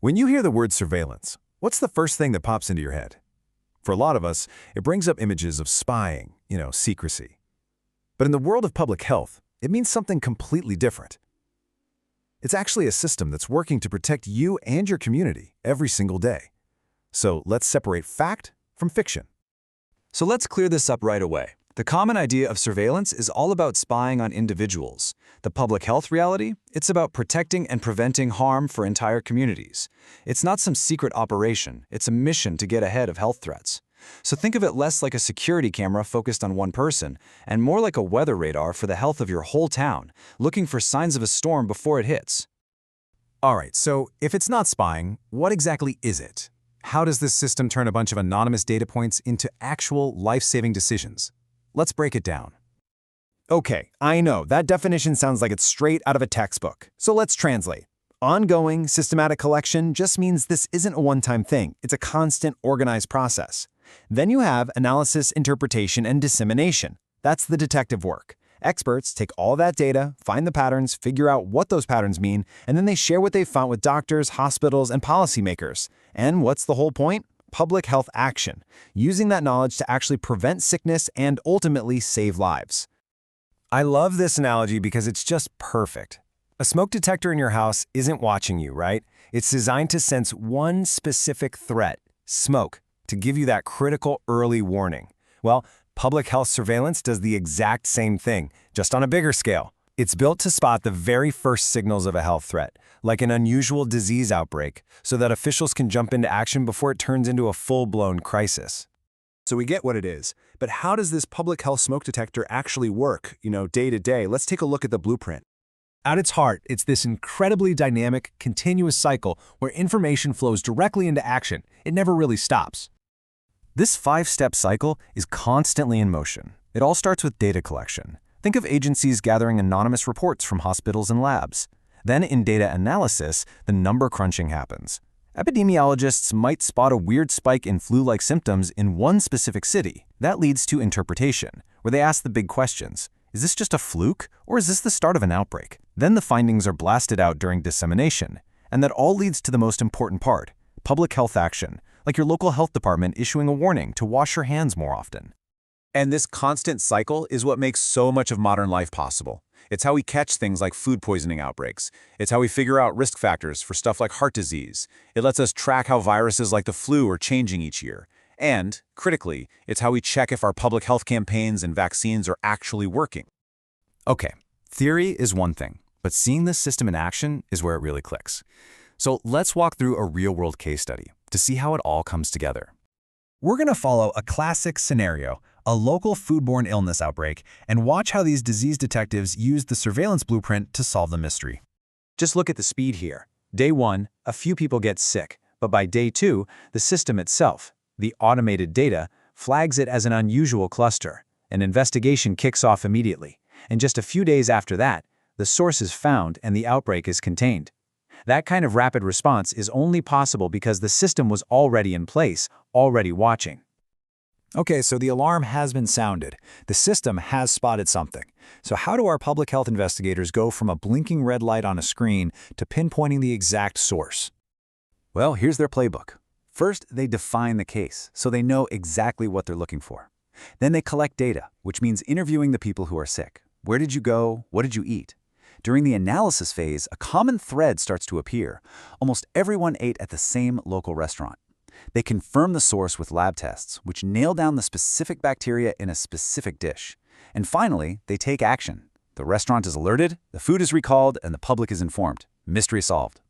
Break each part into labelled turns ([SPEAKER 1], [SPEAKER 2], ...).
[SPEAKER 1] When you hear the word surveillance, what's the first thing that pops into your head? For a lot of us, it brings up images of spying, secrecy. But in the world of public health, it means something completely different. It's actually a system that's working to protect you and your community every single day. So let's separate fact from fiction.
[SPEAKER 2] So let's clear this up right away. The common idea of surveillance is all about spying on individuals. The public health reality, it's about protecting and preventing harm for entire communities. It's not some secret operation, it's a mission to get ahead of health threats. So think of it less like a security camera focused on one person, and more like a weather radar for the health of your whole town, looking for signs of a storm before it hits.
[SPEAKER 1] All right, so if it's not spying, what exactly is it? How does this system turn a bunch of anonymous data points into actual life-saving decisions? Let's break it down.
[SPEAKER 3] Okay, I know, that definition sounds like it's straight out of a textbook. So let's translate. Ongoing, systematic collection just means this isn't a one-time thing. It's a constant, organized process. Then you have analysis, interpretation, and dissemination. That's the detective work. Experts take all that data, find the patterns, figure out what those patterns mean, and then they share what they've found with doctors, hospitals, and policymakers. And what's the whole point? Public health action, using that knowledge to actually prevent sickness and ultimately save lives. I love this analogy because it's just perfect. A smoke detector in your house isn't watching you, right? It's designed to sense one specific threat, smoke, to give you that critical early warning. Well, public health surveillance does the exact same thing, just on a bigger scale. It's built to spot the very first signals of a health threat, like an unusual disease outbreak, so that officials can jump into action before it turns into a full-blown crisis.
[SPEAKER 4] So we get what it is, but how does this public health smoke detector actually work, day to day? Let's take a look at the blueprint.
[SPEAKER 5] At its heart, it's this incredibly dynamic, continuous cycle where information flows directly into action. It never really stops.
[SPEAKER 1] This 5-step cycle is constantly in motion. It all starts with data collection. Think of agencies gathering anonymous reports from hospitals and labs. Then in data analysis, the number crunching happens. Epidemiologists might spot a weird spike in flu-like symptoms in one specific city. That leads to interpretation, where they ask the big questions. Is this just a fluke, or is this the start of an outbreak? Then the findings are blasted out during dissemination. And that all leads to the most important part, public health action, like your local health department issuing a warning to wash your hands more often.
[SPEAKER 4] And this constant cycle is what makes so much of modern life possible. It's how we catch things like food poisoning outbreaks. It's how we figure out risk factors for stuff like heart disease. It lets us track how viruses like the flu are changing each year. And, critically, it's how we check if our public health campaigns and vaccines are actually working.
[SPEAKER 1] Okay, theory is one thing, but seeing this system in action is where it really clicks. So let's walk through a real-world case study to see how it all comes together.
[SPEAKER 5] We're going to follow a classic scenario, a local foodborne illness outbreak, and watch how these disease detectives use the surveillance blueprint to solve the mystery.
[SPEAKER 2] Just look at the speed here. Day 1, a few people get sick, but by day 2, the system itself, the automated data, flags it as an unusual cluster. An investigation kicks off immediately, and just a few days after that, the source is found and the outbreak is contained. That kind of rapid response is only possible because the system was already in place, already watching.
[SPEAKER 5] Okay, so the alarm has been sounded. The system has spotted something. So how do our public health investigators go from a blinking red light on a screen to pinpointing the exact source?
[SPEAKER 1] Well, here's their playbook. First, they define the case, so they know exactly what they're looking for. Then they collect data, which means interviewing the people who are sick. Where did you go? What did you eat? During the analysis phase, a common thread starts to appear. Almost everyone ate at the same local restaurant. They confirm the source with lab tests, which nail down the specific bacteria in a specific dish. And finally, they take action. The restaurant is alerted, the food is recalled, and the public is informed. Mystery solved.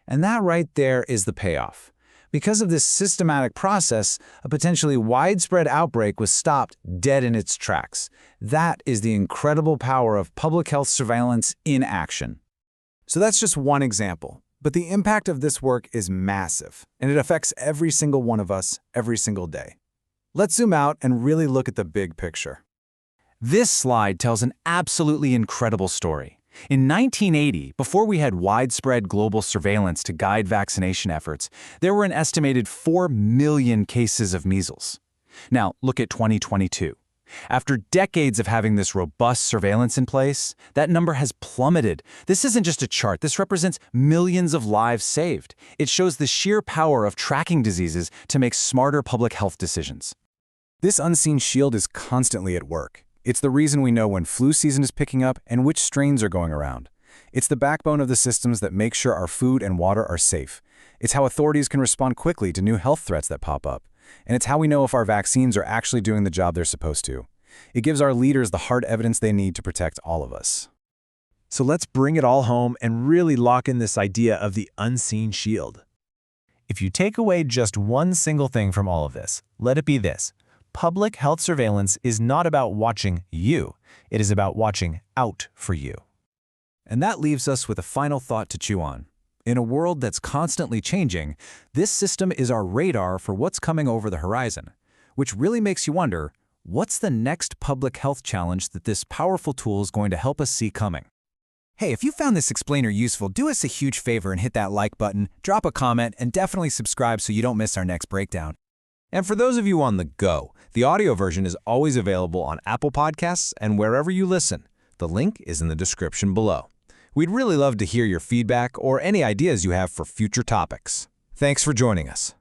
[SPEAKER 6] And that right there is the payoff. Because of this systematic process, a potentially widespread outbreak was stopped dead in its tracks. That is the incredible power of public health surveillance in action.
[SPEAKER 5] So that's just one example. But the impact of this work is massive, and it affects every single one of us every single day. Let's zoom out and really look at the big picture.
[SPEAKER 2] This slide tells an absolutely incredible story. In 1980, before we had widespread global surveillance to guide vaccination efforts, there were an estimated 4 million cases of measles. Now, look at 2022. After decades of having this robust surveillance in place, that number has plummeted. This isn't just a chart. This represents millions of lives saved. It shows the sheer power of tracking diseases to make smarter public health decisions.
[SPEAKER 3] This unseen shield is constantly at work. It's the reason we know when flu season is picking up and which strains are going around. It's the backbone of the systems that make sure our food and water are safe. It's how authorities can respond quickly to new health threats that pop up. And it's how we know if our vaccines are actually doing the job they're supposed to. It gives our leaders the hard evidence they need to protect all of us.
[SPEAKER 1] So let's bring it all home and really lock in this idea of the unseen shield. If you take away just one single thing from all of this, let it be this. Public health surveillance is not about watching you. It is about watching out for you.
[SPEAKER 2] And that leaves us with a final thought to chew on. In a world that's constantly changing, this system is our radar for what's coming over the horizon, which really makes you wonder, what's the next public health challenge that this powerful tool is going to help us see coming?
[SPEAKER 5] Hey, if you found this explainer useful, do us a huge favor and hit that like button, drop a comment, and definitely subscribe so you don't miss our next breakdown.
[SPEAKER 1] And for those of you on the go, the audio version is always available on Apple Podcasts and wherever you listen. The link is in the description below. We'd really love to hear your feedback or any ideas you have for future topics. Thanks for joining us.